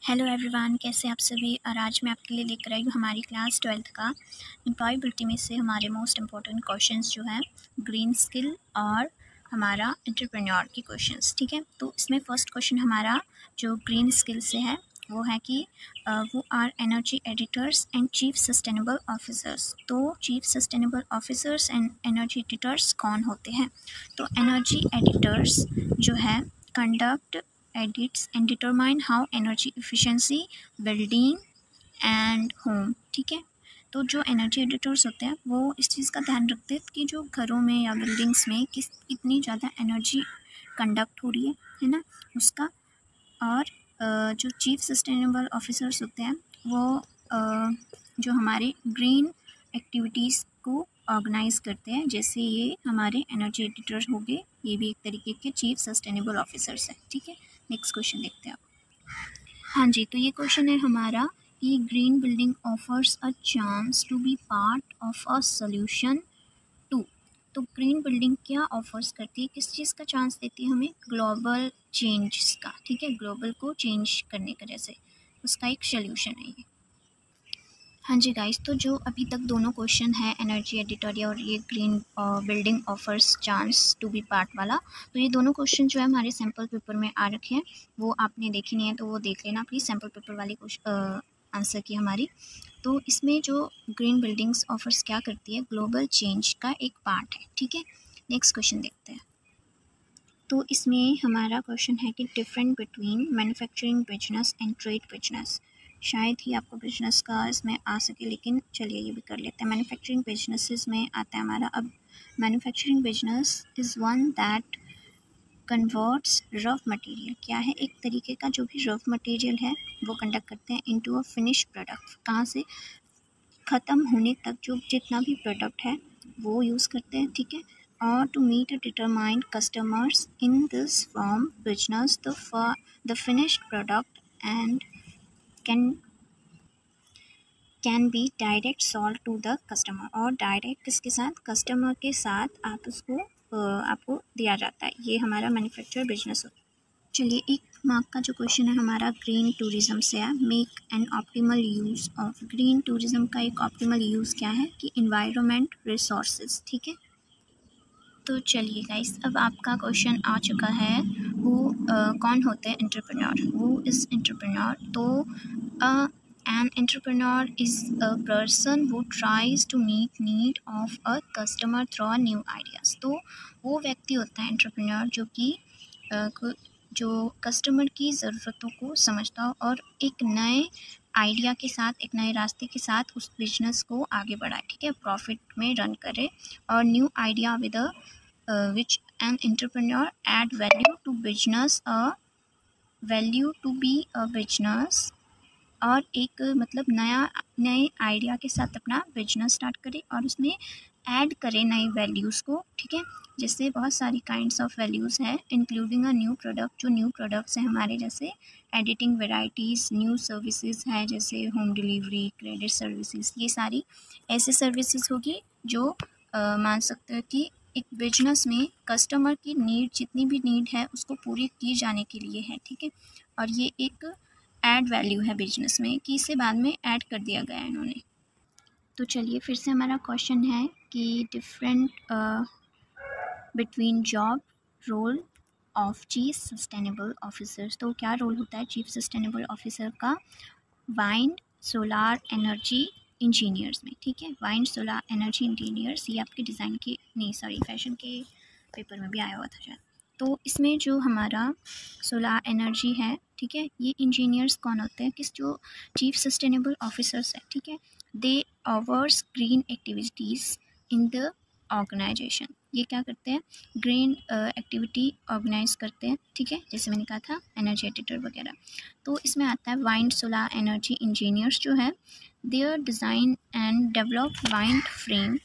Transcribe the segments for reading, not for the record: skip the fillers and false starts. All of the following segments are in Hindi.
हेलो एवरीवन, कैसे आप सभी। और आज मैं आपके लिए लेकर आई हूँ हमारी क्लास 12th का एम्प्लॉयबिलिटी में से हमारे मोस्ट इम्पॉर्टेंट क्वेश्चंस जो हैं ग्रीन स्किल और हमारा एंटरप्रेन्योर के क्वेश्चंस। ठीक है, तो इसमें फर्स्ट क्वेश्चन हमारा जो ग्रीन स्किल से है वो है कि वो are energy auditors and chief sustainable officers. तो chief sustainable officers and energy auditors कौन होते हैं? तो एनर्जी एडिटर्स जो है conduct edits and determine how energy efficiency building and home। ठीक है, तो जो एनर्जी एडिटर्स होते हैं वो इस चीज़ का ध्यान रखते हैं कि जो घरों में या बिल्डिंग्स में कितनी ज़्यादा एनर्जी कंडक्ट हो रही है ना उसका। और जो चीफ सस्टेनेबल ऑफिसर्स होते हैं वो जो हमारे ग्रीन एक्टिविटीज़ को ऑर्गेनाइज करते हैं, जैसे ये हमारे एनर्जी एडिटर हो गए, ये भी एक तरीके के चीफ सस्टेनेबल ऑफिसर्स हैं। ठीक है, नेक्स्ट क्वेश्चन देखते हैं आप। हाँ जी, तो ये क्वेश्चन है हमारा कि green building offers a chance to be part of a solution to. तो ग्रीन बिल्डिंग क्या ऑफर्स करती है, किस चीज़ का चांस देती है हमें? ग्लोबल चेंज का। ठीक है, ग्लोबल को चेंज करने का जैसे उसका एक सोल्यूशन है ये। हाँ जी गाइस, तो जो अभी तक दोनों क्वेश्चन है एनर्जी एडिटर और ये green building offers chance to be part वाला, तो ये दोनों क्वेश्चन जो है हमारे सैम्पल पेपर में आ रखे हैं। वो आपने देखी नहीं है तो वो देख लेना प्लीज़, सैम्पल पेपर वाली आंसर की हमारी। तो इसमें जो ग्रीन बिल्डिंग्स ऑफर्स क्या करती है, ग्लोबल चेंज का एक पार्ट है। ठीक है, नेक्स्ट क्वेश्चन देखते हैं। तो इसमें हमारा क्वेश्चन है कि different between manufacturing business and trade business. शायद ही आपको बिजनेस का इसमें आ सके, लेकिन चलिए ये भी कर लेते हैं। मैन्युफैक्चरिंग बिजनेसेस में आता है हमारा। अब manufacturing business is one that converts rough material. क्या है? एक तरीके का जो भी रफ मटेरियल है वो कंडक्ट करते हैं इनटू अ फिनिश प्रोडक्ट। कहाँ से? ख़त्म होने तक जो जितना भी प्रोडक्ट है वो यूज़ करते हैं। ठीक है, और to meet a determined customers in this form business the finished product and can be direct solve to the customer. और डायरेक्ट किसके साथ? कस्टमर के साथ आप उसको आपको दिया जाता है। ये हमारा मैन्युफैक्चर बिजनेस होता है। चलिए, एक मार्क का जो क्वेश्चन है हमारा ग्रीन टूरिज्म से है। Make an optimal use of. Green tourism का एक ऑप्टिमल यूज़ क्या है कि इन्वायरमेंट रिसोर्सेज। ठीक है, तो चलिए गाइस, अब आपका क्वेश्चन आ चुका है वो कौन होते हैं एंटरप्रेन्योर। वो इज़ एंटरप्रेन्योर। तो an entrepreneur is a person who tries to meet need of a customer through new ideas। तो वो व्यक्ति होता है एंटरप्रेन्योर जो कस्टमर की ज़रूरतों को समझता हो और एक नए आइडिया के साथ, एक नए रास्ते के साथ उस बिजनेस को आगे बढ़ाए। ठीक है, प्रॉफिट में रन करे। और new idea with which an entrepreneur add value to business value to be a business. और एक मतलब नए आइडिया के साथ अपना बिजनेस स्टार्ट करे और उसमें ऐड करे नई वैल्यूज़ को। ठीक है, जैसे बहुत सारी काइंड्स ऑफ वैल्यूज़ है इंक्लूडिंग अ न्यू प्रोडक्ट। जो न्यू प्रोडक्ट्स हैं हमारे, जैसे एडिटिंग वेराइटीज़, न्यू सर्विसेज हैं जैसे होम डिलीवरी, क्रेडिट सर्विसेज। ये सारी ऐसे सर्विसेज होगी जो मान सकते हो कि एक बिजनेस में कस्टमर की नीड, जितनी भी नीड है उसको पूरी की जाने के लिए है। ठीक है, और ये एक ऐड वैल्यू है बिजनेस में कि इसे बाद में ऐड कर दिया गया है इन्होंने। तो चलिए फिर से हमारा क्वेश्चन है कि different between job role of chief sustainable officers. तो क्या रोल होता है चीफ सस्टेनेबल ऑफिसर का? वाइंड सोलार एनर्जी इंजीनियर्स में। ठीक है, वाइंड सोलार एनर्जी इंजीनियर्स, ये आपके डिज़ाइन के नहीं सॉरी फैशन के पेपर में भी आया हुआ था शायद। तो इसमें जो हमारा सोलार एनर्जी है, ठीक है, ये इंजीनियर्स कौन होते हैं? किस जो चीफ सस्टेनेबल ऑफिसर्स है। ठीक है, they oversee green activities in the organisation. ये क्या करते हैं? ग्रीन एक्टिविटी ऑर्गेनाइज करते हैं। ठीक है, जैसे मैंने कहा था एनर्जी एडिटर वगैरह। तो इसमें आता है वाइंड सोलार एनर्जी इंजीनियर्स जो है their design and develop wind frame.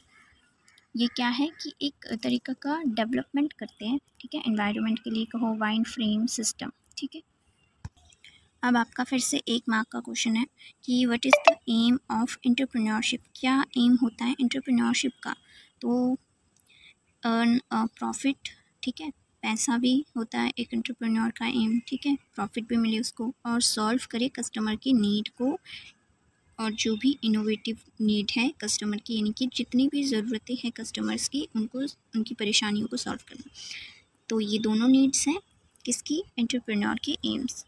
ये क्या है कि एक तरीका का डेवलपमेंट करते हैं। ठीक है, एनवायरनमेंट के लिए कहो वाइंड फ्रेम सिस्टम। ठीक है, अब आपका फिर से एक मार्क का क्वेश्चन है कि what is the aim of entrepreneurship. क्या एम होता है एंटरप्रेन्योरशिप का? तो अर्न प्रॉफिट। ठीक है, पैसा भी होता है एक एंटरप्रेन्योर का एम, ठीक है, प्रॉफिट भी मिले उसको, और सॉल्व करे कस्टमर की नीड को, और जो भी इनोवेटिव नीड है कस्टमर की, यानी कि जितनी भी ज़रूरतें हैं कस्टमर्स की उनको, उनकी परेशानियों को सॉल्व करना। तो ये दोनों नीड्स हैं किसकी, एंटरप्रेन्योर की एम्स।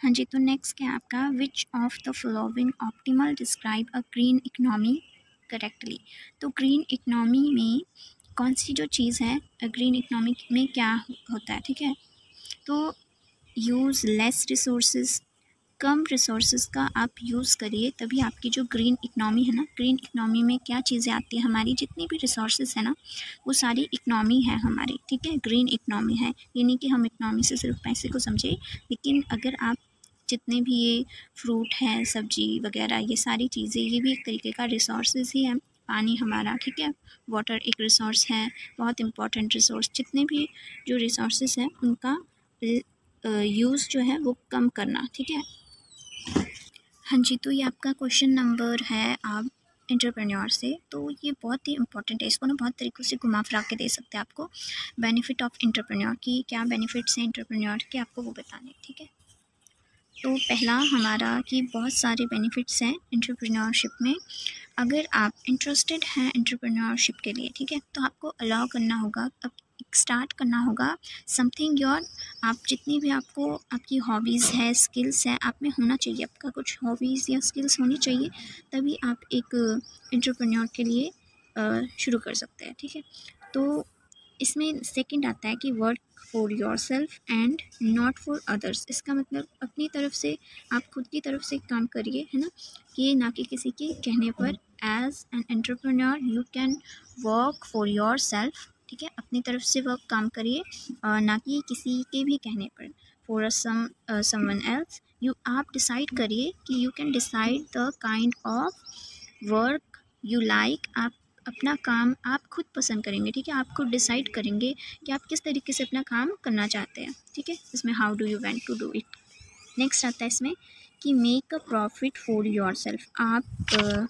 हाँ जी, तो नेक्स्ट क्या है आपका, which of the following optimal describe a green economy correctly. तो ग्रीन इकनॉमी में कौन सी जो चीज़ है, ग्रीन इकनॉमी में क्या होता है, ठीक है। तो यूज़ लेस रिसोर्सेज, कम रिसोर्सेज का आप यूज़ करिए, तभी आपकी जो ग्रीन इकनॉमी है ना, ग्रीन इकनॉमी में क्या चीज़ें आती हैं, हमारी जितनी भी रिसोर्सेज है ना वो सारी इकनॉमी है हमारी, ठीक है, ग्रीन इकनॉमी है। यानी कि हम इकनॉमी से सिर्फ पैसे को समझे, लेकिन अगर आप जितने भी ये फ्रूट हैं, सब्जी वगैरह, ये सारी चीज़ें, ये भी एक तरीके का रिसोर्सेज ही है। पानी हमारा, ठीक है, वाटर एक रिसोर्स है, बहुत इंपॉर्टेंट रिसोर्स। जितने भी जो रिसोर्सेज हैं उनका यूज़ जो है वो कम करना, ठीक है। हाँ जी, तो ये आपका क्वेश्चन नंबर है आप एंटरप्रेन्योर से, तो ये बहुत ही इंपॉर्टेंट है, इसको ना बहुत तरीक़ों से घुमा फिरा के दे सकते हैं आपको। बेनिफिट ऑफ एंटरप्रेन्योर की, क्या बेनिफिट्स हैं एंटरप्रेन्योर के, आपको वो बताने, ठीक है। तो पहला हमारा कि बहुत सारे बेनिफिट्स हैं एंटरप्रेन्योरशिप में। अगर आप इंटरेस्टेड हैं एंटरप्रेन्योरशिप के लिए, ठीक है, तो आपको अलाउ करना होगा, अब स्टार्ट करना होगा समथिंग योर, आप जितनी भी आपको आपकी हॉबीज़ है, स्किल्स है, आप में होना चाहिए, आपका कुछ हॉबीज़ या स्किल्स होनी चाहिए, तभी आप एक एंटरप्रेन्योर के लिए शुरू कर सकते हैं, ठीक है। तो इसमें सेकंड आता है कि work for your self and not for others. इसका मतलब अपनी तरफ से, आप खुद की तरफ से काम करिए, है ना, कि ना कि किसी के कहने पर। As an entrepreneur you can work for yourself, ठीक है, अपनी तरफ से वर्क काम करिए, ना कि किसी के भी कहने पर। फॉर समवन एल्स, यू आप डिसाइड करिए कि you can decide the kind of work you like, आप अपना काम आप खुद पसंद करेंगे, ठीक है, आप खुद डिसाइड करेंगे कि आप किस तरीके से अपना काम करना चाहते हैं, ठीक है। इसमें how do you want to do it. Next आता है इसमें कि make a profit for yourself. आप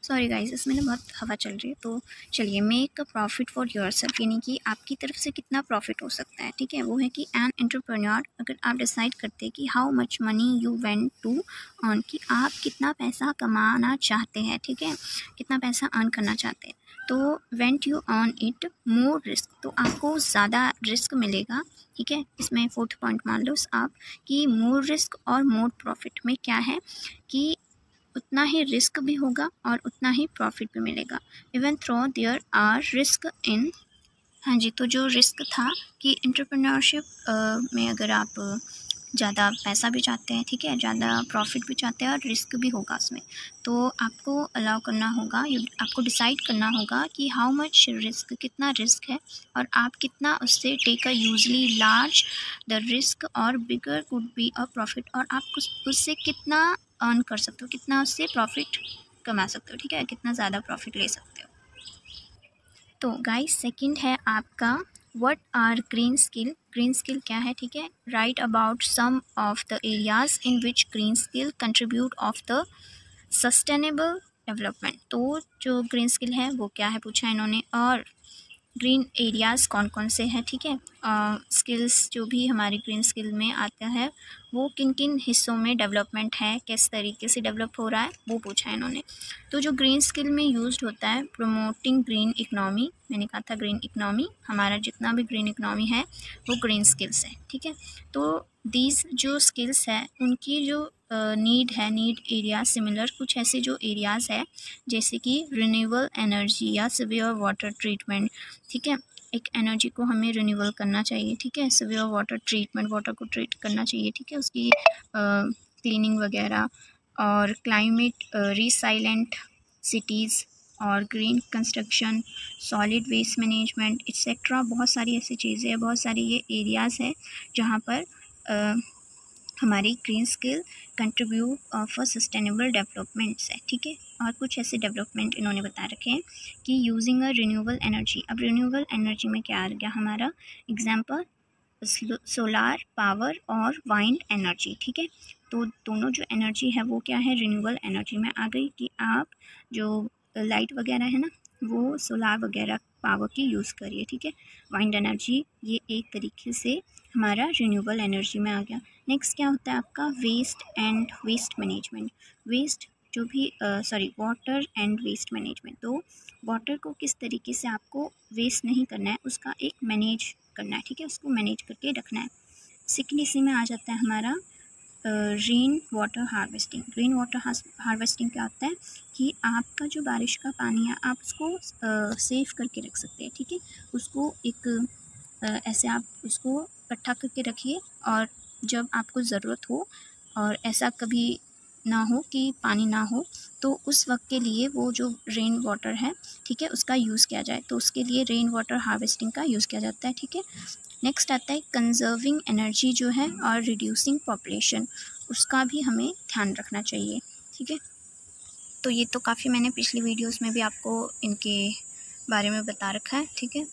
सॉरी गाइस, इसमें ना बहुत हवा चल रही है, तो चलिए, make a profit for yourself, यानी कि आपकी तरफ से कितना प्रॉफिट हो सकता है, ठीक है। वो है कि एन एंटरप्रेन्योर, अगर आप डिसाइड करते हैं कि how much money you want to earn, कि आप कितना पैसा कमाना चाहते हैं, ठीक है, कितना पैसा अर्न करना चाहते हैं, तो went you earn it more risk, तो आपको ज़्यादा रिस्क मिलेगा, ठीक है। इसमें फोर्थ पॉइंट मान लो आप कि मोर रिस्क और मोर प्रॉफिट में क्या है कि उतना ही रिस्क भी होगा और उतना ही प्रॉफिट भी मिलेगा, even through there are risk in. हाँ जी, तो जो रिस्क था कि एंटरप्रेन्योरशिप में अगर आप ज़्यादा पैसा भी चाहते हैं, ठीक है, ज़्यादा प्रॉफिट भी चाहते हैं और रिस्क भी होगा उसमें, तो आपको अलाउ करना होगा, आपको डिसाइड करना होगा कि हाउ मच रिस्क, कितना रिस्क है, और आप कितना उससे take a usually large the risk और bigger could be a profit, और आप उससे कितना अर्न कर सकते हो, कितना उससे प्रॉफिट कमा सकते हो, ठीक है, कितना ज़्यादा प्रॉफिट ले सकते हो। तो गाइस सेकंड है आपका what are green skill. Green skill क्या है, ठीक है, right about some of the areas in which green skill contribute of the sustainable development. तो जो ग्रीन स्किल है वो क्या है पूछा है इन्होंने, और ग्रीन एरियाज़ कौन कौन से हैं, ठीक है, स्किल्स जो भी हमारी ग्रीन स्किल में आता है वो किन किन हिस्सों में डेवलपमेंट है, किस तरीके से डेवलप हो रहा है, वो पूछा है इन्होंने। तो जो ग्रीन स्किल में यूज्ड होता है, प्रमोटिंग ग्रीन इकनॉमी, मैंने कहा था ग्रीन इकनॉमी, हमारा जितना भी ग्रीन इकनॉमी है वो ग्रीन स्किल्स है, ठीक है। तो दीज जो स्किल्स है उनकी जो नीड है, नीड एरिया सिमिलर कुछ ऐसे जो एरियाज़ है, जैसे कि रिन्यूएबल एनर्जी या सीवर वाटर ट्रीटमेंट, ठीक है, एक एनर्जी को हमें रिन्यूअल करना चाहिए, ठीक है, सीवर वाटर ट्रीटमेंट, वाटर को ट्रीट करना चाहिए, ठीक है, उसकी क्लीनिंग वगैरह, और क्लाइमेट रिसाइलेंट सिटीज़, और green construction, solid waste management etcetera. बहुत सारी ऐसी चीज़ें हैं, बहुत सारी ये एरियाज़ है जहाँ पर हमारी green skill contribute of a sustainable developments है, ठीक है। और कुछ ऐसे डेवलपमेंट इन्होंने बता रखे हैं कि यूजिंग अ रिन्यूएबल एनर्जी। अब रिन्यूएबल एनर्जी में क्या आ गया हमारा एग्जांपल, सोलार पावर और वाइंड एनर्जी, ठीक है। तो दोनों जो एनर्जी है वो क्या है, रिन्यूएबल एनर्जी में आ गई, कि आप जो लाइट वगैरह है ना वो सोलार वगैरह पावर की यूज़ करिए, ठीक है। वाइंड एनर्जी ये एक तरीके से हमारा रिन्यूएबल एनर्जी में आ गया। नेक्स्ट क्या होता है आपका waste and waste management. Waste जो भी वाटर एंड वेस्ट मैनेजमेंट। तो वाटर को किस तरीके से आपको वेस्ट नहीं करना है, उसका एक मैनेज करना है, ठीक है, उसको मैनेज करके रखना है। सेकेंड इसी में आ जाता है हमारा rain water harvesting. Rain water harvesting क्या होता है कि आपका जो बारिश का पानी है आप उसको सेव करके रख सकते हैं, ठीक है। उसको एक ऐसे आप उसको इकट्ठा करके रखिए और जब आपको ज़रूरत हो और ऐसा कभी ना हो कि पानी ना हो, तो उस वक्त के लिए वो जो रेन वाटर है, ठीक है, उसका यूज़ किया जाए। तो उसके लिए रेन वाटर हार्वेस्टिंग का यूज़ किया जाता है, ठीक है। नेक्स्ट आता है कंजर्विंग एनर्जी जो है और रिड्यूसिंग पॉपुलेशन, उसका भी हमें ध्यान रखना चाहिए, ठीक है। तो ये तो काफ़ी मैंने पिछली वीडियोस में भी आपको इनके बारे में बता रखा है, ठीक है।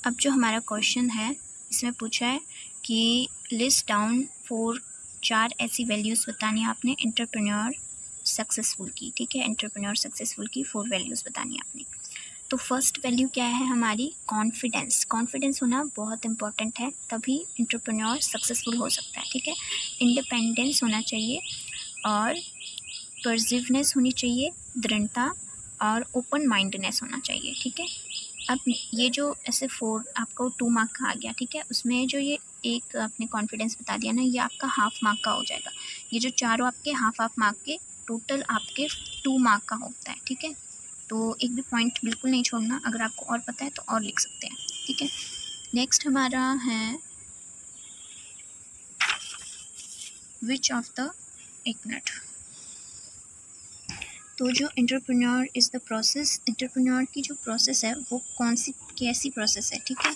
अब जो हमारा क्वेश्चन है इसमें पूछा है कि लिस्ट डाउन 4 ऐसी वैल्यूज़ बतानी है आपने एंटरप्रेन्योर सक्सेसफुल की, ठीक है। एंटरप्रेन्योर सक्सेसफुल की 4 वैल्यूज़ बतानी है आपने। तो फर्स्ट वैल्यू क्या है हमारी, कॉन्फिडेंस। कॉन्फिडेंस होना बहुत इंपॉर्टेंट है, तभी एंटरप्रेन्योर सक्सेसफुल हो सकता है, ठीक है। इंडिपेंडेंस होना चाहिए और पर्सिवनेस होनी चाहिए, दृढ़ता और ओपन माइंडनेस होना चाहिए, ठीक है। अब ये जो ऐसे 4 आपको 2 मार्क का आ गया, ठीक है, उसमें जो ये एक आपने कॉन्फिडेंस बता दिया ना, ये आपका हाफ मार्क का हो जाएगा। ये जो चारों आपके हाफ मार्क के टोटल आपके 2 मार्क का होता है, ठीक है। तो एक भी पॉइंट बिल्कुल नहीं छोड़ना, अगर आपको और पता है तो और लिख सकते हैं, ठीक है। नेक्स्ट हमारा है विच ऑफ द, एक मिनट, तो जो entrepreneur is the process, entrepreneur की जो प्रोसेस है वो कौन सी कैसी प्रोसेस है, ठीक है।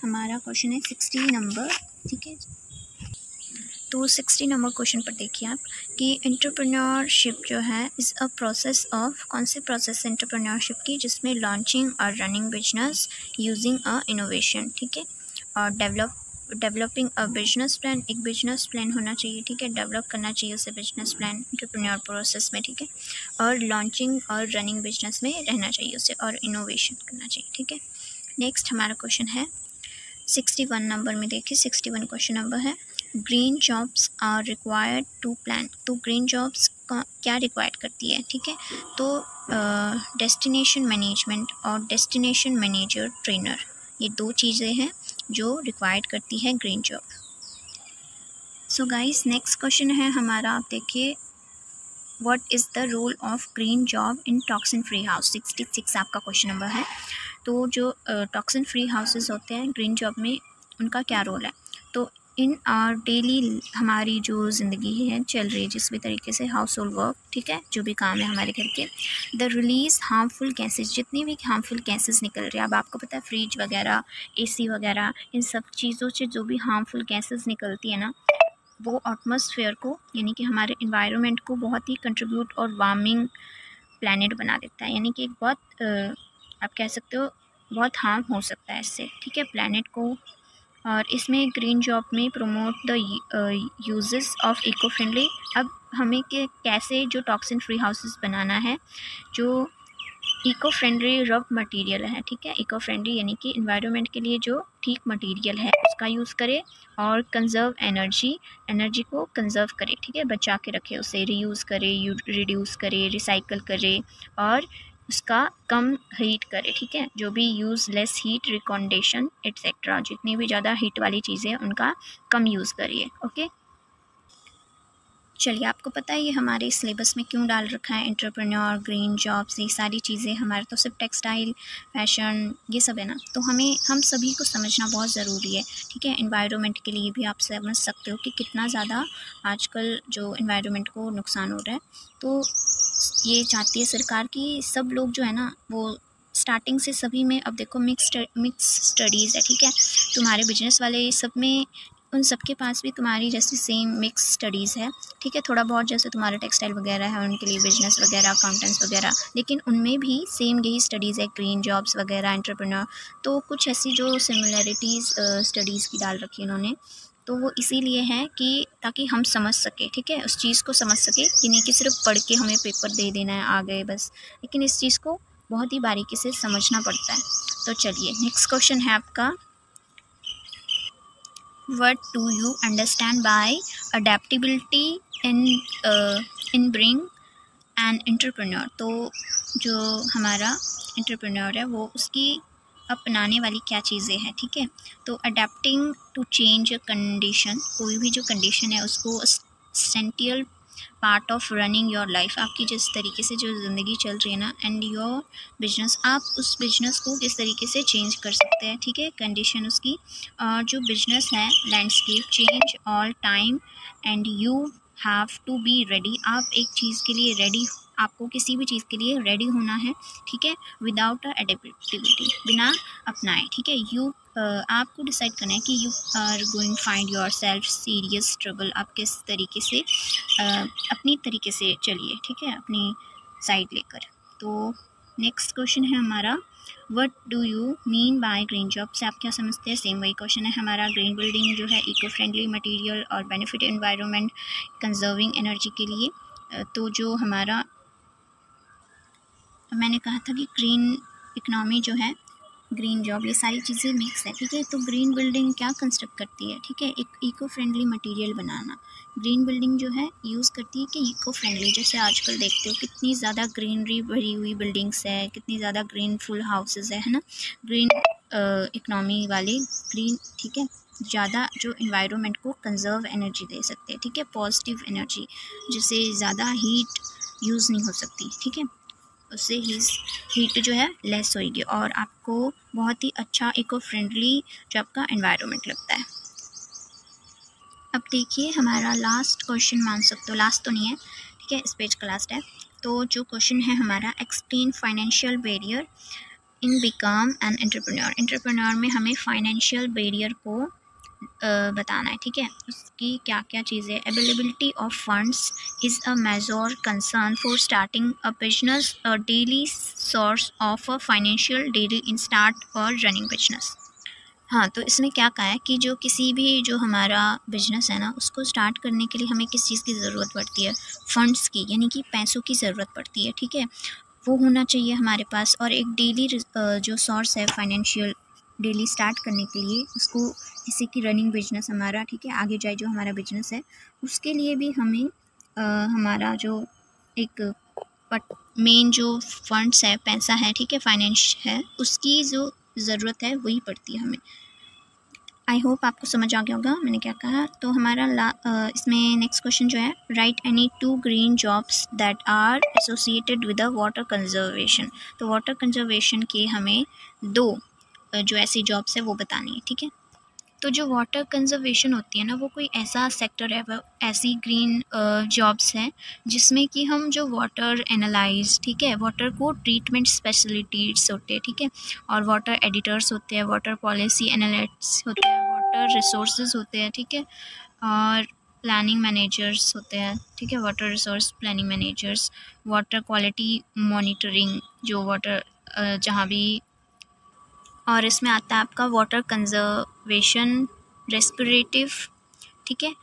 हमारा क्वेश्चन है 60 नंबर, ठीक है। तो 60 नंबर क्वेश्चन पर देखिए आप कि एंटरप्रेन्योरशिप जो है इज़ अ प्रोसेस ऑफ, कौन सी प्रोसेस एंटरप्रेन्योरशिप की, जिसमें लॉन्चिंग और running business using a innovation, ठीक है। और डेवलपिंग अ बिजनेस प्लान, एक बिजनेस प्लान होना चाहिए, ठीक है, डेवलप करना चाहिए उसे बिजनेस प्लान एंटरप्रेन्योर प्रोसेस में, ठीक है। और लॉन्चिंग और रनिंग बिजनेस में रहना चाहिए उसे, और इनोवेशन करना चाहिए, ठीक है। नेक्स्ट हमारा क्वेश्चन है 61 नंबर में देखिए, 61 क्वेश्चन नंबर है green jobs are required to plan. तो ग्रीन जॉब्स का क्या रिक्वायर्ड करती है, ठीक है। तो डेस्टिनेशन मैनेजमेंट और डेस्टिनेशन मैनेजर ट्रेनर, ये 2 चीज़ें हैं जो रिक्वायर्ड करती है green job. So guys next question है हमारा, आप देखिए, what is the role of green job in toxin free house. 66 आपका क्वेश्चन नंबर है। तो जो टॉक्सिन फ्री हाउसेस होते हैं ग्रीन जॉब में, उनका क्या रोल है। तो इन आवर डेली, हमारी जो ज़िंदगी है चल रही है जिस भी तरीके से, हाउस होल्ड वर्क, ठीक है, जो भी काम है हमारे घर के, द रिलीज़ हार्मफुल गैसेज, जितनी भी हार्मफुल गैसेज निकल रही है, अब आपको पता है फ्रिज वगैरह, एसी वगैरह, इन सब चीज़ों से जो भी हार्मफुल गैसेज निकलती है ना, वो एटमॉस्फेयर को, यानी कि हमारे इन्वायरमेंट को बहुत ही कंट्रीब्यूट और वार्मिंग प्लैनेट बना देता है, यानी कि एक बहुत आप कह सकते हो बहुत हार्म हो सकता है इससे, ठीक है, प्लैनेट को। और इसमें ग्रीन जॉब में promote the uses of eco friendly. अब हमें कैसे जो टॉक्सिन फ्री हाउसेस बनाना है, जो इको फ्रेंडली रफ मटेरियल है, ठीक है, इको फ्रेंडली यानी कि इन्वायरमेंट के लिए जो ठीक मटेरियल है उसका यूज़ करें, और कंजर्व एनर्जी को कंजर्व करें, ठीक है, बचा के रखें उसे, रीयूज़ करें, रिड्यूस करें, रिसाइकल करें, और उसका कम हीट करें, ठीक है, जो भी यूज़ लेस हीट, रिकॉन्डेशन एट्सेट्रा, जितनी भी ज़्यादा हीट वाली चीज़ें हैं उनका कम यूज़ करिए, ओके। चलिए, आपको पता है ये हमारे सिलेबस में क्यों डाल रखा है, एंटरप्रेन्योर, ग्रीन जॉब्स, ये सारी चीज़ें हमारे तो सिर्फ टेक्सटाइल, फैशन, ये सब है ना, तो हम सभी को समझना बहुत ज़रूरी है, ठीक है। एनवायरनमेंट के लिए भी आप समझ सकते हो कि कितना ज़्यादा आजकल जो एनवायरनमेंट को नुकसान हो रहा है। तो ये चाहती है सरकार कि सब लोग जो है ना, वो स्टार्टिंग से सभी में, अब देखो मिक्स स्टडीज़ है, ठीक है, तुम्हारे बिजनेस वाले सब में, उन सब के पास भी तुम्हारी जैसी सेम मिक्स स्टडीज़ है, ठीक है। थोड़ा बहुत जैसे तुम्हारा टेक्सटाइल वगैरह है उनके लिए बिजनेस वगैरह, अकाउंटेंट्स वगैरह, लेकिन उनमें भी सेम यही स्टडीज़ है, ग्रीन जॉब्स वगैरह, एंटरप्रेन्योर। तो कुछ ऐसी जो सिमिलैरिटीज़ स्टडीज़ की डाल रखी है इन्होंने, तो वो इसीलिए है कि ताकि हम समझ सकें, ठीक है, उस चीज़ को समझ सकें, कि नहीं कि सिर्फ पढ़ के हमें पेपर दे देना है, आ गए बस, लेकिन इस चीज़ को बहुत ही बारीकी से समझना पड़ता है। तो चलिए नेक्स्ट क्वेश्चन है आपका, what do you understand by adaptability in bring an entrepreneur. तो जो हमारा एंटरप्रेन्योर है वो उसकी अपनाने वाली क्या चीज़ें हैं, ठीक है। तो अडेप्टिंग टू चेंज कंडीशन, कोई भी जो कंडीशन है उसको essential part of running your life, आपकी जिस तरीके से जो ज़िंदगी चल रही है ना, एंड योर बिजनेस, आप उस बिजनेस को किस तरीके से चेंज कर सकते हैं, ठीक है। कंडीशन उसकी, और जो बिजनेस है landscape change all time and you have to be ready, आप एक चीज़ के लिए रेडी, आपको किसी भी चीज़ के लिए रेडी होना है, ठीक है, विदाउट अडेप्टेबिलिटी, बिना अपनाए, ठीक है। यू आपको डिसाइड करना है कि you are going find yourself serious trouble, आप किस तरीके से अपनी तरीके से चलिए, ठीक है, अपनी साइड लेकर। तो नेक्स्ट क्वेश्चन है हमारा, what do you mean by green job, से आप क्या समझते हैं, सेम वही क्वेश्चन है हमारा। ग्रीन बिल्डिंग जो है इको फ्रेंडली मटेरियल और बेनिफिट एनवायरनमेंट, कंजर्विंग एनर्जी के लिए। तो जो हमारा मैंने कहा था कि ग्रीन इकनॉमी जो है, ग्रीन जॉब, ये सारी चीज़ें मिक्स है, ठीक है। तो ग्रीन बिल्डिंग क्या कंस्ट्रक्ट करती है, ठीक है, एक इको फ्रेंडली मटेरियल बनाना। ग्रीन बिल्डिंग जो है यूज़ करती है कि इको फ्रेंडली, जैसे आजकल देखते हो कितनी ज़्यादा ग्रीनरी भरी हुई बिल्डिंग्स है, कितनी ज़्यादा ग्रीन फुल हाउसेस है ना, ग्रीन इकनॉमी वाले ग्रीन, ठीक है, ज़्यादा जो इन्वायरमेंट को कंजर्व एनर्जी दे सकते हैं, ठीक है, पॉजिटिव एनर्जी, जिससे ज़्यादा हीट यूज़ नहीं हो सकती, ठीक है, उससे हीट जो है लेस होएगी और आपको बहुत ही अच्छा इको फ्रेंडली जो आपका एनवायरनमेंट लगता है। अब देखिए हमारा लास्ट क्वेश्चन, मान सकते हो लास्ट तो नहीं है, ठीक है, इस पेज का लास्ट है। तो जो क्वेश्चन है हमारा, explain financial barrier in become an entrepreneur. Entrepreneur में हमें फाइनेंशियल बैरियर को बताना है, ठीक है, उसकी क्या क्या चीज़ें। Availability of funds is a major concern for starting a business, a daily source of a financial daily in start और रनिंग बिजनेस। हाँ, तो इसमें क्या कहा है कि जो किसी भी जो हमारा बिजनेस है ना, उसको स्टार्ट करने के लिए हमें किस चीज़ की ज़रूरत पड़ती है, फंड्स की, यानी कि पैसों की ज़रूरत पड़ती है, ठीक है, वो होना चाहिए हमारे पास। और एक डेली जो सोर्स है फाइनेंशियल, डेली स्टार्ट करने के लिए उसको, जैसे कि रनिंग बिजनेस हमारा, ठीक है, आगे जाए जो हमारा बिजनेस है, उसके लिए भी हमें हमारा जो एक मेन जो फंड्स है, पैसा है, ठीक है, फाइनेंस है, उसकी जो ज़रूरत है वही पड़ती है हमें। आई होप आपको समझ आ गया होगा मैंने क्या कहा। तो हमारा इसमें नेक्स्ट क्वेश्चन जो है, right any 2 green jobs that are associated with the water conservation. तो वाटर कंजर्वेशन के हमें 2 जो ऐसी जॉब्स है वो बतानी है, ठीक है। तो जो वाटर कंजर्वेशन होती है ना, वो कोई ऐसा सेक्टर है, वो ऐसी ग्रीन जॉब्स हैं जिसमें कि हम जो वाटर एनालाइज, ठीक है, वाटर को ट्रीटमेंट स्पेशलिटीज़ होते हैं, ठीक है, और वाटर एडिटर्स होते हैं, वाटर पॉलिसी एनालिस्ट्स होते हैं, वाटर रिसोर्सेज होते हैं, ठीक है, और प्लानिंग मैनेजर्स होते हैं, ठीक है, water resource planning managers, water quality monitoring, जो वाटर जहाँ भी, और इसमें आता है आपका वाटर कंजर्वेशन रेस्पिरेटिव, ठीक है,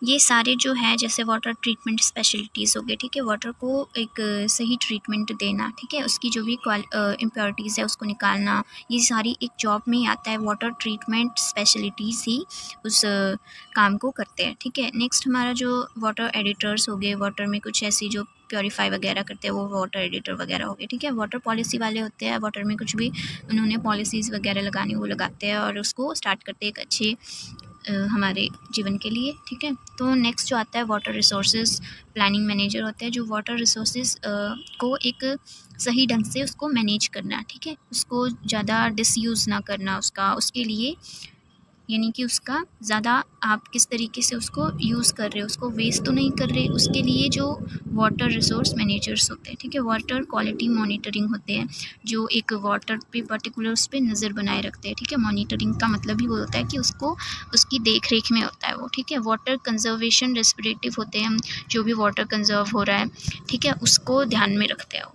ये सारे जो है, जैसे वाटर ट्रीटमेंट स्पेशलिटीज़ हो गए, ठीक है, वाटर को एक सही ट्रीटमेंट देना, ठीक है, उसकी जो भी इम्प्योरिटीज़ है उसको निकालना, ये सारी एक जॉब में ही आता है। वाटर ट्रीटमेंट स्पेशलिटीज़ ही उस काम को करते हैं, ठीक है। नेक्स्ट हमारा जो वाटर एडिटर्स हो गए, वाटर में कुछ ऐसी जो प्योरीफाई वगैरह करते हैं, वो वाटर एडिटर वगैरह हो गए, ठीक है। वाटर पॉलिसी वाले होते हैं, वाटर में कुछ भी उन्होंने पॉलिसीज़ वगैरह लगानी वो लगाते हैं और उसको स्टार्ट करते हैं एक अच्छे हमारे जीवन के लिए, ठीक है। तो नेक्स्ट जो आता है वाटर रिसोर्सेज प्लानिंग मैनेजर होता है, जो वाटर रिसोर्सेज को एक सही ढंग से उसको मैनेज करना, ठीक है, उसको ज़्यादा डिसयूज़ ना करना उसका, उसके लिए, यानी कि उसका ज़्यादा आप किस तरीके से उसको यूज़ कर रहे हो, उसको वेस्ट तो नहीं कर रहे, उसके लिए जो वाटर रिसोर्स मैनेजर्स होते हैं, ठीक है, वाटर क्वालिटी मॉनिटरिंग होते हैं, जो एक वाटर पे पर्टिकुलर उस पर नज़र बनाए रखते हैं, ठीक है। मॉनिटरिंग का मतलब ही वो होता है कि उसको उसकी देख रेख में होता है वो, ठीक है। वाटर कंजर्वेशन रेस्पिरेटिव होते हैं, जो भी वाटर कंजर्व हो रहा है, ठीक है, उसको ध्यान में रखते हैं वो।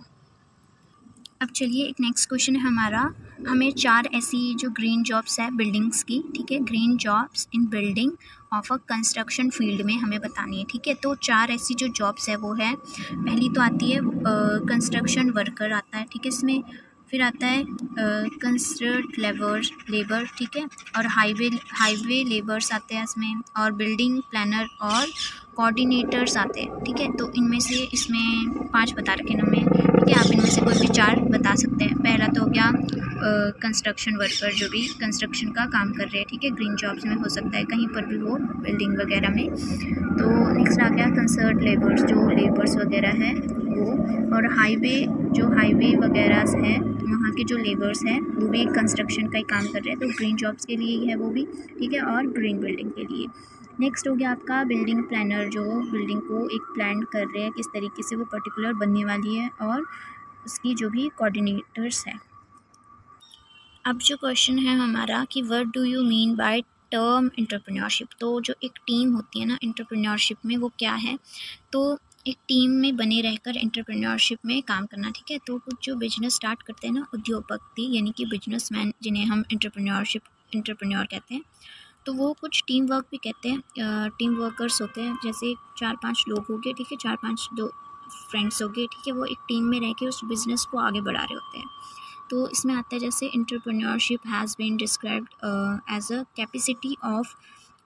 अब चलिए एक नेक्स्ट क्वेश्चन है हमारा, हमें 4 ऐसी जो ग्रीन जॉब्स है बिल्डिंग्स की, ठीक है, green jobs in building of a construction field में हमें बतानी है, ठीक है। तो 4 ऐसी जो जॉब्स है वो है, पहली तो आती है कंस्ट्रक्शन वर्कर आता है, ठीक है, इसमें फिर आता है कंस्ट्रक्ट लेबर, ठीक है, और हाईवे लेबर्स आते हैं इसमें, और बिल्डिंग प्लानर और कोऑर्डिनेटर्स आते हैं, ठीक है। तो इनमें से इसमें 5 बता रखे ना मैं, ठीक है, आप इनमें से कोई भी 4 बता सकते हैं। पहला तो हो गया कंस्ट्रक्शन वर्कर, जो भी कंस्ट्रक्शन का काम कर रहे हैं, ठीक है, ग्रीन जॉब्स में हो सकता है कहीं पर भी हो, बिल्डिंग वगैरह में। तो नेक्स्ट आ गया कंसर्ट लेबर्स, जो लेबर्स वगैरह है वो, और हाईवे वगैरह है वहाँ के जो लेबर्स हैं वो भी कंस्ट्रक्शन का ही काम कर रहे हैं, तो ग्रीन जॉब्स के लिए ही है वो भी, ठीक है, और ग्रीन बिल्डिंग के लिए। नेक्स्ट हो गया आपका बिल्डिंग प्लानर, जो बिल्डिंग को एक प्लान कर रहे हैं किस तरीके से वो पर्टिकुलर बनने वाली है, और उसकी जो भी कोऑर्डिनेटर्स है। अब जो क्वेश्चन है हमारा कि what do you mean by term entrepreneurship, तो जो एक टीम होती है ना एंटरप्रेन्योरशिप में, वो क्या है, तो एक टीम में बने रहकर एंटरप्रेन्योरशिप में काम करना, ठीक है। तो कुछ जो बिजनेस स्टार्ट करते हैं ना उद्योगपति, यानी कि बिजनेसमैन, जिन्हें हम एंटरप्रेन्योर कहते हैं, तो वो कुछ टीम वर्क भी कहते हैं, टीम वर्कर्स होते हैं, जैसे 4-5 लोग हो गए, ठीक है, 4-5 दो फ्रेंड्स हो गए, ठीक है, वो एक टीम में रह के उस बिज़नेस को आगे बढ़ा रहे होते हैं। तो इसमें आता है जैसे entrepreneurship has been described as a capacity of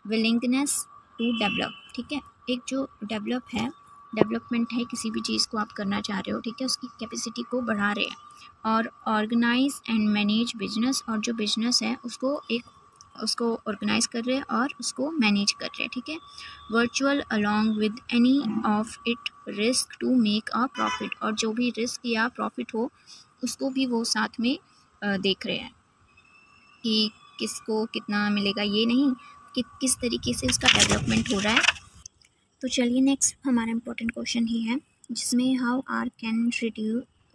willingness to develop, ठीक है, एक जो डेवलपमेंट है, किसी भी चीज़ को आप करना चाह रहे हो, ठीक है, उसकी कैपेसिटी को बढ़ा रहे हैं, और ऑर्गेनाइज एंड मैनेज बिजनेस, और जो बिजनेस है उसको ऑर्गेनाइज कर रहे हैं और उसको मैनेज कर रहे हैं, ठीक है। Virtual along with any of it risk to make a profit, और जो भी रिस्क या प्रॉफिट हो उसको भी वो साथ में देख रहे हैं कि किसको कितना मिलेगा, ये नहीं कि किस तरीके से उसका डेवलपमेंट हो रहा है। तो चलिए नेक्स्ट हमारा इम्पोर्टेंट क्वेश्चन ही है, जिसमें how are can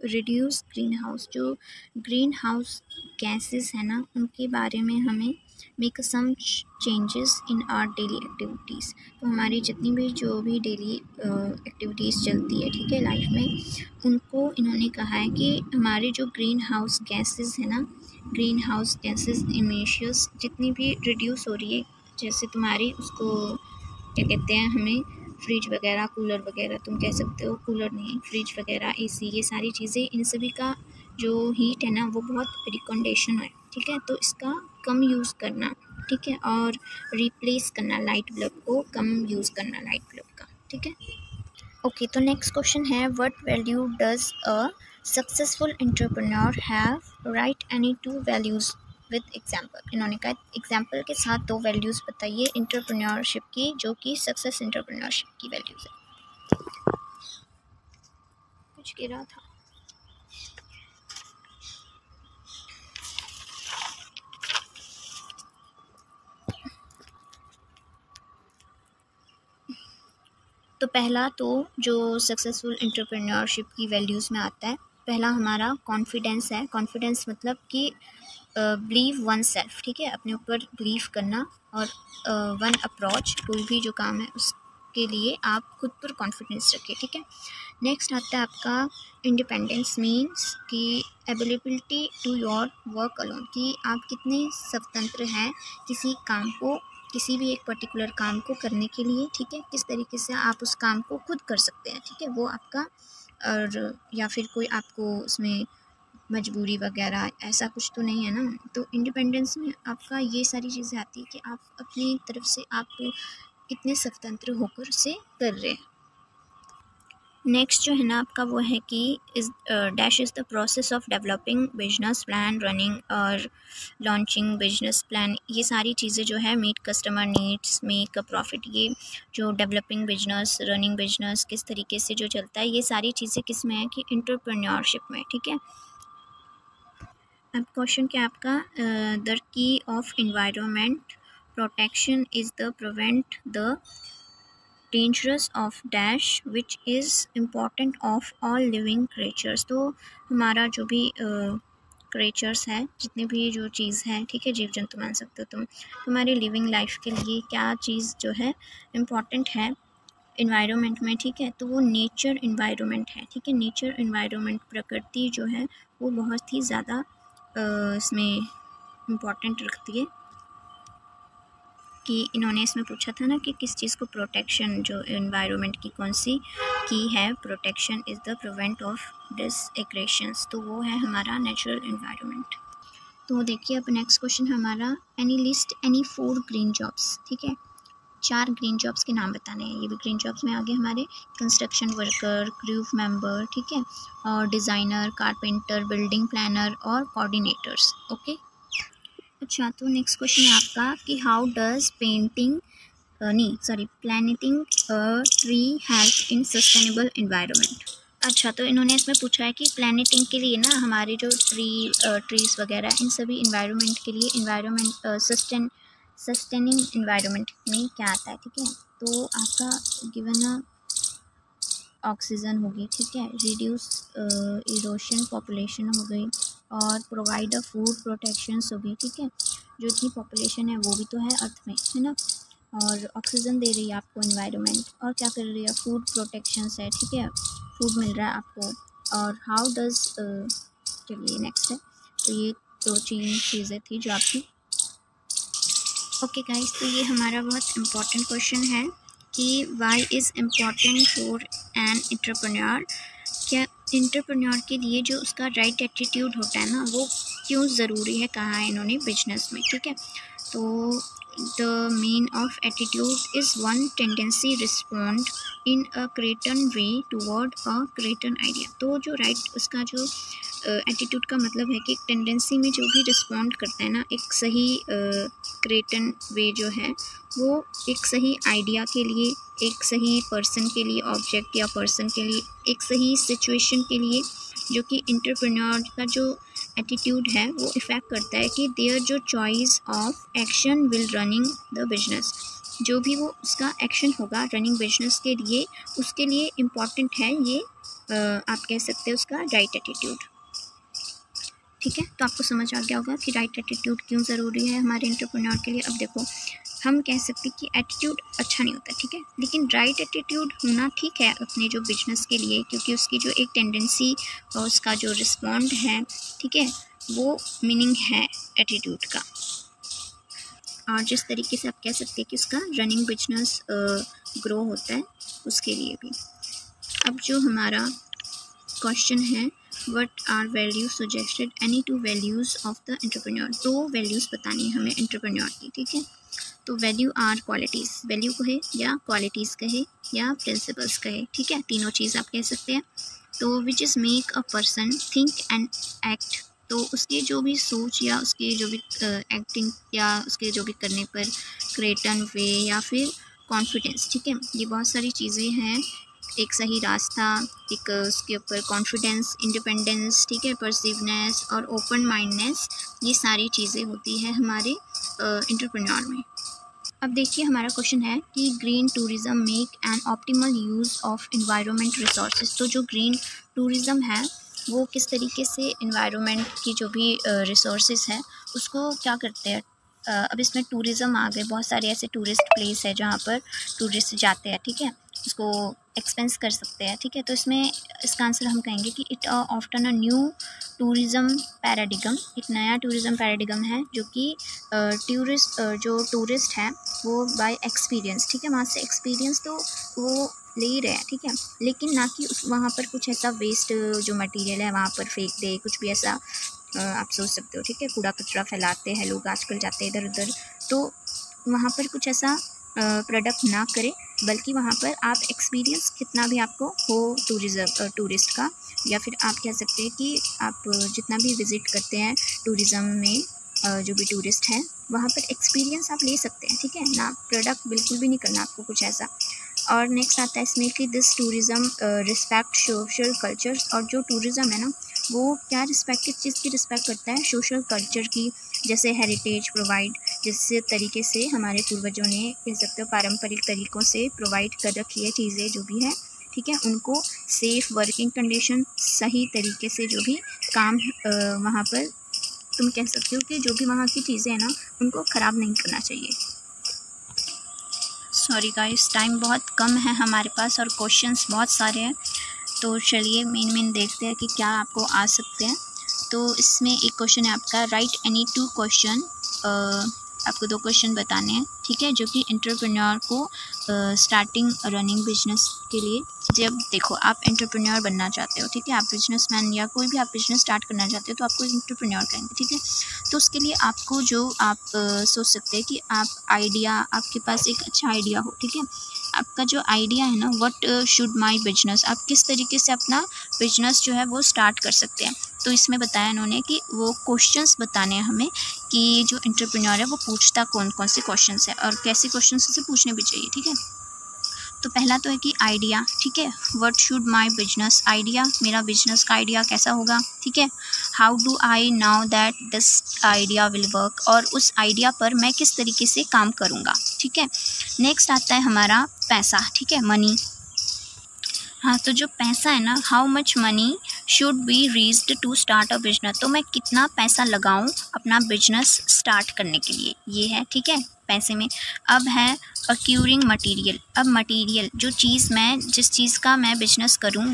reduce greenhouse, जो ग्रीन हाउस गैसेस है ना उनके बारे में हमें make some changes in our daily activities. तो हमारी जितनी भी जो भी डेली एक्टिविटीज़ चलती है, ठीक है, लाइफ में, उनको इन्होंने कहा है कि हमारे जो ग्रीन हाउस गैसेस है ना, ग्रीन हाउस गैसेस इमिशंस जितनी भी रिड्यूस हो रही है, जैसे तुम्हारी उसको क्या कहते हैं, हमें फ्रिज वगैरह, कूलर वगैरह, तुम कह सकते हो, कूलर नहीं, फ्रिज वगैरह, एसी, ये सारी चीज़ें, इन सभी का जो हीट है ना वो बहुत रिकमेंडेशन है, ठीक है, तो इसका कम यूज़ करना, ठीक है, और रिप्लेस करना लाइट बल्ब को, कम यूज़ करना लाइट बल्ब का, ठीक है। ओके, तो नेक्स्ट क्वेश्चन है, what value does a successful entrepreneur have, right any 2 values with example. इन्होंने कहा एग्जाम्पल के साथ 2 वैल्यूज़ बताइए एंटरप्रेन्योरशिप की, जो कि सक्सेस एंटरप्रेन्योरशिप की वैल्यूज़ है। कुछ गिरा था। तो पहला तो जो सक्सेसफुल एंटरप्रेन्योरशिप की वैल्यूज़ में आता है, पहला हमारा कॉन्फिडेंस है। कॉन्फिडेंस मतलब कि बिलीव वन सेल्फ, ठीक है, अपने ऊपर बिलीव करना, और वन अप्रोच, कोई भी जो काम है उसके लिए आप खुद पर कॉन्फिडेंस रखें, ठीक है। नेक्स्ट आता है आपका इंडिपेंडेंस, मीन्स कि ability to your work alone, कि आप कितने स्वतंत्र हैं किसी भी एक पर्टिकुलर काम को करने के लिए, ठीक है, किस तरीके से आप उस काम को खुद कर सकते हैं, ठीक है, वो आपका, और या फिर कोई आपको उसमें मजबूरी वगैरह ऐसा कुछ तो नहीं है ना। तो इंडिपेंडेंस में आपका ये सारी चीज़ें आती है कि आप अपनी तरफ से आप कितने स्वतंत्र होकर से कर रहे हैं। नेक्स्ट जो है ना आपका वो है कि इस dash is the process of developing business plan, running और लॉन्चिंग बिजनेस प्लान, ये सारी चीज़ें जो है meet customer needs, make a profit, ये जो डेवलपिंग बिजनेस, रनिंग बिजनेस किस तरीके से जो चलता है, ये सारी चीज़ें किस में है कि एंटरप्रेन्योरशिप में, ठीक है। अब क्वेश्चन क्या आपका, the key of environment protection is the prevent the dangerous of dash which is important of all living creatures. तो हमारा जो भी क्रिएचर्स है, जितनी भी जो चीज़ है, ठीक है, जीव जंतु मान सकते हो तुम, तुम्हारी लिविंग लाइफ के लिए क्या चीज़ जो है इम्पॉर्टेंट है इन्वायरमेंट में, ठीक है, तो वो नेचर इन्वायरमेंट है, ठीक है, नेचर इन्वायरमेंट, प्रकृति जो है वो बहुत ही ज़्यादा इसमें इम्पॉर्टेंट रखती है कि इन्होंने इसमें पूछा था ना कि किस चीज़ को प्रोटेक्शन, जो एनवायरनमेंट की कौन सी की है, protection is the prevent of disaggregations, तो वो है हमारा नेचुरल एनवायरनमेंट। तो देखिए अब नेक्स्ट क्वेश्चन हमारा, any list any 4 green jobs, ठीक है, 4 ग्रीन जॉब्स के नाम बताने हैं। ये भी ग्रीन जॉब्स में आगे हमारे कंस्ट्रक्शन वर्कर, क्रू मेंबर, ठीक है, और डिज़ाइनर, कारपेंटर, बिल्डिंग प्लानर और कोऑर्डिनेटर्स। ओके, अच्छा तो नेक्स्ट क्वेश्चन है आपका कि how does planting tree help in sustainable environment. अच्छा तो इन्होंने इसमें पूछा है कि प्लांटिंग के लिए ना हमारे जो ट्रीज़ वगैरह इन सभी इन्वायरमेंट के लिए सस्टेनिंग इन्वायरमेंट में क्या आता है, ठीक है। तो आपका गिवन ऑक्सीजन होगी, ठीक है, रिड्यूस इरोशन पॉपुलेशन हो गई, और प्रोवाइड अ फूड प्रोटेक्शंस होगी, ठीक है, जो इतनी पॉपुलेशन है वो भी तो है अर्थ में, है ना, और ऑक्सीजन दे रही है आपको इन्वायरमेंट, और क्या कर रही है, फूड प्रोटेक्शंस है, ठीक है, फूड मिल रहा है आपको। और हाउ डज, चलिए नेक्स्ट है, तो ये 2-3 चीज़ें थी जो आपकी। ओके गाइस, तो ये हमारा बहुत इम्पॉर्टेंट क्वेश्चन है कि why is important for an entrepreneur, क्या एंटरप्रेन्योर के लिए जो उसका राइट एटीट्यूड होता है ना वो क्यों ज़रूरी है, कहा है इन्होंने बिजनेस में, ठीक है। तो the mean of attitude is one tendency respond in a certain way toward a certain idea. तो जो राइट उसका जो एटीट्यूड का मतलब है कि एक टेंडेंसी में जो भी रिस्पॉन्ड करता है ना, एक सही क्रिएटन वे जो है वो एक सही आइडिया के लिए, एक सही पर्सन के लिए, ऑब्जेक्ट या पर्सन के लिए, एक सही सिचुएशन के लिए, जो कि एंटरप्रेन्योर का जो एटीट्यूड है वो इफ़ेक्ट करता है कि देयर जो choice of action will running the business, जो भी वो उसका एक्शन होगा रनिंग बिजनेस के लिए, उसके लिए इम्पॉर्टेंट है ये आप कह सकते हैं उसका राइट एटीट्यूड, ठीक है। तो आपको समझ आ गया होगा कि राइट एटीट्यूड क्यों ज़रूरी है हमारे एंटरप्रेन्योर के लिए। अब देखो, हम कह सकते हैं कि एटीट्यूड अच्छा नहीं होता, ठीक है, लेकिन राइट एटीट्यूड होना ठीक है अपने जो बिजनेस के लिए, क्योंकि उसकी जो एक टेंडेंसी और उसका जो रिस्पॉन्ड है, ठीक है, वो मीनिंग है एटीट्यूड का। और जिस तरीके से आप कह सकते हैं कि उसका रनिंग बिजनेस ग्रो होता है उसके लिए भी। अब जो हमारा क्वेश्चन है, what are values suggested, any 2 values of the entrepreneur, 2 values बतानी है हमें एंटरप्रेन्योर की, ठीक है। तो वैल्यू आर क्वालिटीज़, वैल्यू कहे या क्वालिटीज़ कहे या प्रिंसिपल्स कहे, ठीक है, तीनों चीज़ आप कह सकते हैं। तो which is make a person think and act, तो उसकी जो भी सोच या उसकी जो भी एक्टिंग या उसके जो भी करने पर क्रिएटन वे या फिर कॉन्फिडेंस, ठीक है, ये बहुत सारी चीज़ें हैं। एक सही रास्ता, एक उसके ऊपर कॉन्फिडेंस, इंडिपेंडेंस, ठीक है, परसिवनेस और ओपन माइंडनेस, ये सारी चीज़ें होती है हमारे एंटरप्रेन्योर में। अब देखिए हमारा क्वेश्चन है कि green tourism make an optimal use of environment resources, तो जो ग्रीन टूरिज़्म है वो किस तरीके से एनवायरनमेंट की जो भी रिसोर्सेज है उसको क्या करते हैं। अब इसमें टूरिज़्म आ गए, बहुत सारे ऐसे टूरिस्ट प्लेस है जहाँ पर टूरिस्ट जाते हैं, ठीक है, उसको एक्सपेंस कर सकते हैं, ठीक है। तो इसमें इसका आंसर हम कहेंगे कि it often a new tourism paradigm, एक नया टूरिज़्म पैराडिगम है जो कि जो टूरिस्ट है वो बाय एक्सपीरियंस, ठीक है, वहाँ से एक्सपीरियंस तो वो ले ही रहे हैं, ठीक है, लेकिन ना कि उस वहाँ पर कुछ ऐसा वेस्ट जो मटेरियल है वहाँ पर फेंक दे, कुछ भी ऐसा आप सोच सकते हो, ठीक है, कूड़ा कचरा फैलाते हैं लोग आजकल, जाते हैं इधर उधर, तो वहाँ पर कुछ ऐसा प्रोडक्ट ना करें, बल्कि वहाँ पर आप एक्सपीरियंस कितना भी आपको हो टूरिस्ट का, या फिर आप कह सकते हैं कि आप जितना भी विज़िट करते हैं टूरिज़्म में जो भी टूरिस्ट हैं वहाँ पर एक्सपीरियंस आप ले सकते हैं, ठीक है ना, प्रोडक्ट बिल्कुल भी नहीं करना आपको कुछ ऐसा। और नेक्स्ट आता है इसमें कि this tourism respect social cultures, और जो टूरिज़्म है ना वो क्या रिस्पेक्ट, किस चीज़ की रिस्पेक्ट करता है, सोशल कल्चर की, जैसे हेरिटेज प्रोवाइड, जिस तरीके से हमारे पूर्वजों ने कह सकते हो पारंपरिक तरीक़ों से प्रोवाइड कर रखी है चीज़ें जो भी है, ठीक है, उनको सेफ़ वर्किंग कंडीशन, सही तरीके से जो भी काम वहाँ पर तुम कह सकते हो कि जो भी वहाँ की चीज़ें हैं ना उनको ख़राब नहीं करना चाहिए। सॉरी गाइस, टाइम बहुत कम है हमारे पास और क्वेश्चंस बहुत सारे हैं, तो चलिए मेन देखते हैं कि क्या आपको आ सकते हैं। तो इसमें एक क्वेश्चन है आपका, राइट एनी 2 क्वेश्चन, आपको 2 क्वेश्चन बताने हैं, ठीक है, जो कि एंटरप्रेन्योर को स्टार्टिंग रनिंग बिजनेस के लिए, जब देखो आप एंटरप्रेन्योर बनना चाहते हो, ठीक है, आप बिजनेसमैन या कोई भी आप बिजनेस स्टार्ट करना चाहते हो तो आपको एंटरप्रेन्योर कहेंगे, ठीक है। तो उसके लिए आपको जो आप सोच सकते हैं कि आप आइडिया, आपके पास एक अच्छा आइडिया हो, ठीक है, आपका जो आइडिया है ना, व्हाट शुड माय बिजनेस, आप किस तरीके से अपना बिजनेस जो है वो स्टार्ट कर सकते हैं। तो इसमें बताया इन्होंने कि वो क्वेश्चंस बताने हैं हमें कि जो एंटरप्रेन्योर है वो पूछता कौन कौन से क्वेश्चंस है और कैसे क्वेश्चंस उसे पूछने भी चाहिए, ठीक है। तो पहला तो है कि आइडिया, ठीक है, what should my business, idea, मेरा बिजनेस का आइडिया कैसा होगा, ठीक है। How do I now that this idea will work, और उस आइडिया पर मैं किस तरीके से काम करूँगा, ठीक है। नेक्स्ट आता है हमारा पैसा, ठीक है, मनी। हाँ, तो जो पैसा है ना, how much money should be reached to start a business, तो मैं कितना पैसा लगाऊं अपना बिजनेस स्टार्ट करने के लिए, ये है, ठीक है, पैसे में। अब है अक्यूरिंग मटेरियल, अब मटेरियल, जो चीज़ मैं, जिस चीज़ का मैं बिजनेस करूं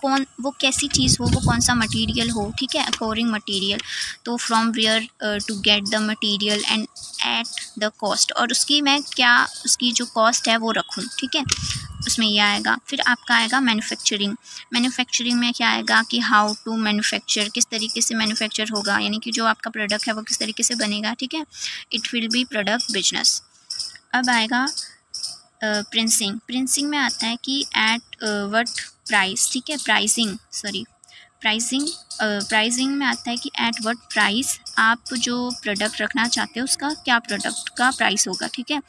वो कैसी चीज़ हो, वो कौन सा मटेरियल हो, ठीक है, अक्यूरिंग मटेरियल, तो from where to get the material and at the cost, और उसकी मैं क्या, उसकी जो कॉस्ट है वो रखूँ, ठीक है, उसमें ये आएगा। फिर आपका आएगा मैन्युफैक्चरिंग, मैन्युफैक्चरिंग में क्या आएगा कि हाउ टू मैन्युफैक्चर, किस तरीके से मैन्युफैक्चर होगा, यानी कि जो आपका प्रोडक्ट है वो किस तरीके से बनेगा, ठीक है, it will be product business. अब आएगा प्रिंसिंग, प्रिंसिंग में आता है कि एट व्हाट प्राइस, ठीक है, प्राइसिंग में आता है कि एट व्हाट प्राइस आप जो प्रोडक्ट रखना चाहते हो उसका क्या प्रोडक्ट का प्राइस होगा, ठीक है,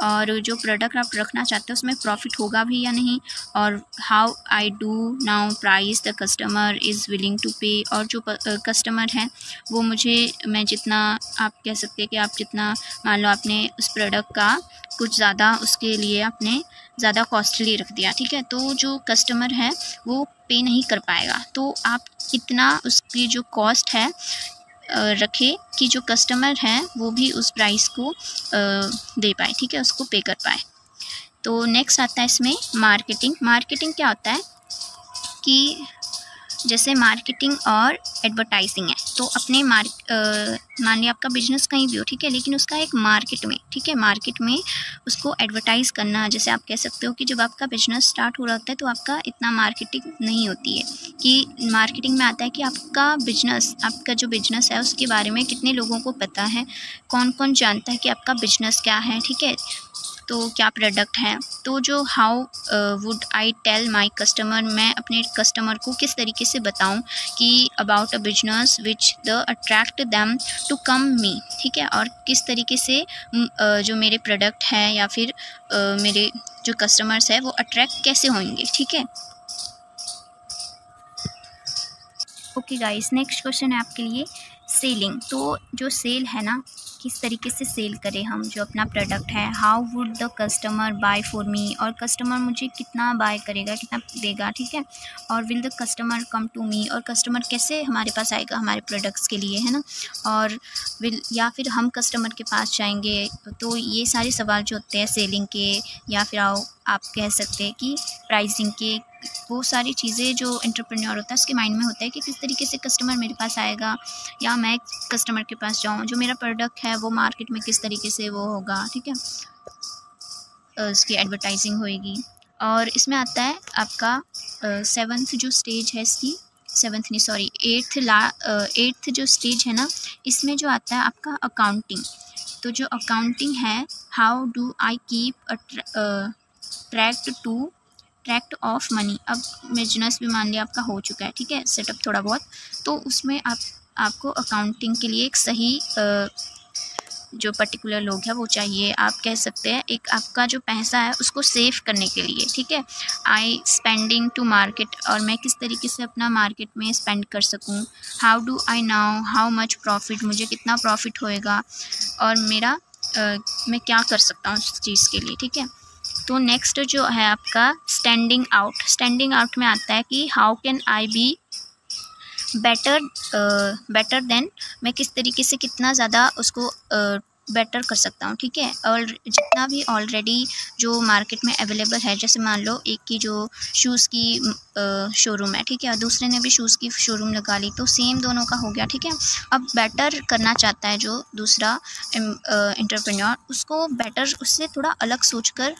और जो प्रोडक्ट आप रखना चाहते हो उसमें प्रॉफिट होगा भी या नहीं, और how I do now price the customer is willing to pay, और जो कस्टमर है वो मुझे, मैं जितना, आप कह सकते हैं कि आप जितना, मान लो आपने उस प्रोडक्ट का कुछ ज़्यादा, उसके लिए आपने ज़्यादा कॉस्टली रख दिया, ठीक है, तो जो कस्टमर है वो पे नहीं कर पाएगा, तो आप कितना उसकी जो कॉस्ट है रखे कि जो कस्टमर है वो भी उस प्राइस को दे पाए, ठीक है, उसको पे कर पाए। तो नेक्स्ट आता है इसमें मार्केटिंग, मार्केटिंग क्या होता है कि जैसे मार्केटिंग और एडवर्टाइजिंग है, तो अपने मान लिया आपका बिजनेस कहीं भी हो, ठीक है, लेकिन उसका एक मार्केट में, ठीक है, मार्केट में उसको एडवर्टाइज़ करना, जैसे आप कह सकते हो कि जब आपका बिजनेस स्टार्ट हो रहा होता है तो आपका इतना मार्केटिंग नहीं होती है, कि मार्केटिंग में आता है कि आपका बिजनेस, आपका जो बिजनेस है उसके बारे में कितने लोगों को पता है, कौन कौन जानता है कि आपका बिजनेस क्या है, ठीक है, तो क्या प्रोडक्ट है, तो जो how would I tell my customer, मैं अपने कस्टमर को किस तरीके से बताऊं कि about a business which the attract them to come me, ठीक है, और किस तरीके से जो मेरे प्रोडक्ट है या फिर मेरे जो कस्टमर्स है वो अट्रैक्ट कैसे होंगे, ठीक है। ओके गाइस, नेक्स्ट क्वेश्चन है आपके लिए सेलिंग, तो जो सेल है ना, किस तरीके से सेल करें हम जो अपना प्रोडक्ट है, how would the customer bye for me, और कस्टमर मुझे कितना बाय करेगा, कितना देगा, ठीक है, और will the customer come to me, और कस्टमर कैसे हमारे पास आएगा हमारे प्रोडक्ट्स के लिए, है ना, और विल, या फिर हम कस्टमर के पास जाएंगे, तो ये सारे सवाल जो होते हैं सेलिंग के, या फिर आप कह सकते हैं कि प्राइसिंग के, वो सारी चीज़ें जो एंटरप्रेन्योर होता है उसके माइंड में होता है कि किस तरीके से कस्टमर मेरे पास आएगा या मैं कस्टमर के पास जाऊँ, जो मेरा प्रोडक्ट है वो मार्केट में किस तरीके से वो होगा, ठीक है, उसकी एडवर्टाइजिंग होएगी। और इसमें आता है आपका 7th जो स्टेज है इसकी, 7th नहीं सॉरी 8th जो स्टेज है ना, इसमें जो आता है आपका अकाउंटिंग, तो जो अकाउंटिंग है, how do I keep tract of money, अब बिजनेस भी मान लिया आपका हो चुका है, ठीक है, सेटअप थोड़ा बहुत, तो उसमें आपको अकाउंटिंग के लिए एक सही जो पर्टिकुलर लोग हैं वो चाहिए, आप कह सकते हैं एक आपका जो पैसा है उसको सेव करने के लिए, ठीक है, आई स्पेंडिंग टू मार्केट, और मैं किस तरीके से अपना मार्केट में स्पेंड कर सकूं, how do I now how much profit, मुझे कितना प्रॉफिट होएगा, और मेरा मैं क्या कर सकता हूँ उस चीज़ के लिए, ठीक है। तो नेक्स्ट जो है आपका स्टैंडिंग आउट में आता है कि how can I be better than, मैं किस तरीके से कितना ज़्यादा उसको बेटर कर सकता हूँ, ठीक है। और जितना भी ऑलरेडी जो मार्केट में अवेलेबल है, जैसे मान लो एक की जो शूज़ की शोरूम है, ठीक है, और दूसरे ने भी शूज़ की शोरूम लगा ली, तो सेम दोनों का हो गया, ठीक है। अब बेटर करना चाहता है जो दूसरा एंटरप्रेन्योर, उसको बेटर, उससे थोड़ा अलग सोचकर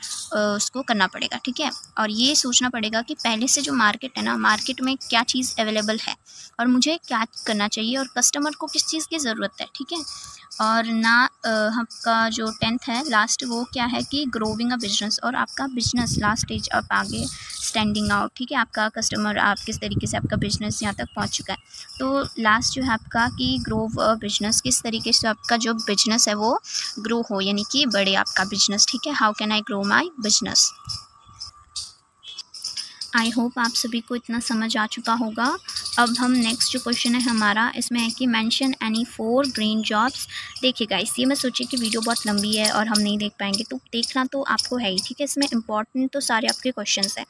उसको करना पड़ेगा, ठीक है। और ये सोचना पड़ेगा कि पहले से जो मार्केट है ना, मार्केट में क्या चीज़ अवेलेबल है और मुझे क्या करना चाहिए और कस्टमर को किस चीज़ की ज़रूरत है, ठीक है। और ना आपका जो 10th है लास्ट, वो क्या है कि ग्रोविंग अ बिजनेस, और आपका बिजनेस लास्ट स्टेज आप आगे स्टैंडिंग आउट, ठीक है। आपका कस्टमर, आप किस तरीके से आपका बिजनेस यहाँ तक पहुँच चुका है। तो लास्ट जो है आपका कि ग्रो बिजनेस, किस तरीके से आपका जो बिजनेस है वो ग्रो हो, यानी कि बढ़े आपका बिजनेस, ठीक है। How can I grow my business. I hope आप सभी को इतना समझ आ चुका होगा। अब हम नेक्स्ट जो क्वेश्चन है हमारा, इसमें है कि मेंशन एनी 4 ग्रीन जॉब्स। देखिए गाइस, ये मैं सोची कि वीडियो बहुत लंबी है और हम नहीं देख पाएंगे, तो देखना तो आपको है ही, ठीक है। इसमें इंपॉर्टेंट तो सारे आपके क्वेश्चंस हैं।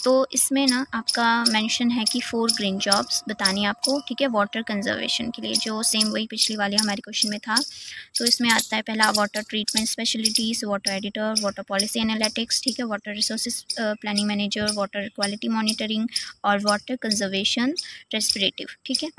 तो इसमें ना आपका मेंशन है कि 4 ग्रीन जॉब्स बतानी है आपको, ठीक है, वाटर कंजर्वेशन के लिए, जो सेम वही पिछली वाली हमारे क्वेश्चन में था। तो इसमें आता है पहला water treatment specialities, water editor, water policy analytics, ठीक है, water resources planning manager, water quality monitoring और वाटर कंजर्वेशन रेस्पिरेटिव, ठीक है।